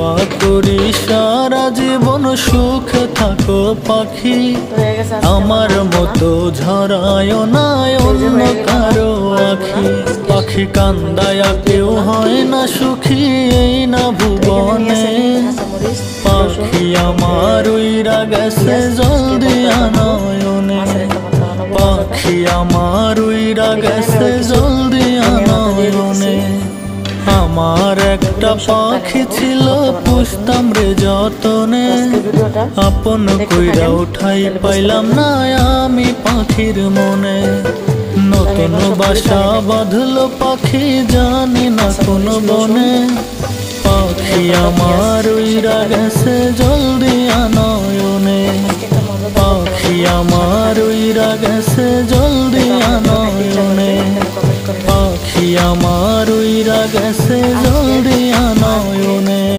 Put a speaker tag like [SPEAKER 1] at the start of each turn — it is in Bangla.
[SPEAKER 1] দোয়া করি সারা জীবন সুখে থাকো পাখি, আমার মতো ঝরায় না অন্য কারো আখি। পাখি কান্দায়া কেউ হয় না সুখী এই না ভুবনে, পাখি আমার উইরা গেছে জল দিয়া নয়নে, পাখি আমার উইরা গেছে জল দিয়া নয়নে। আমার একটা পাখি ছিল পুষতাম রে যতনে, আপন কইরা উঠাই পাইলাম না আমি পাখির মনে। নতুন বাসা বাঁধলো পাখি জানি না কোন বনে, পাখি আমার উইরা গেছে জল দিয়া নয়নে, পাখি আমার উইরা গেছে জল দিয়া নয়নে, পাখি আমার উইরা গেছে জল দিয়া নয়নে।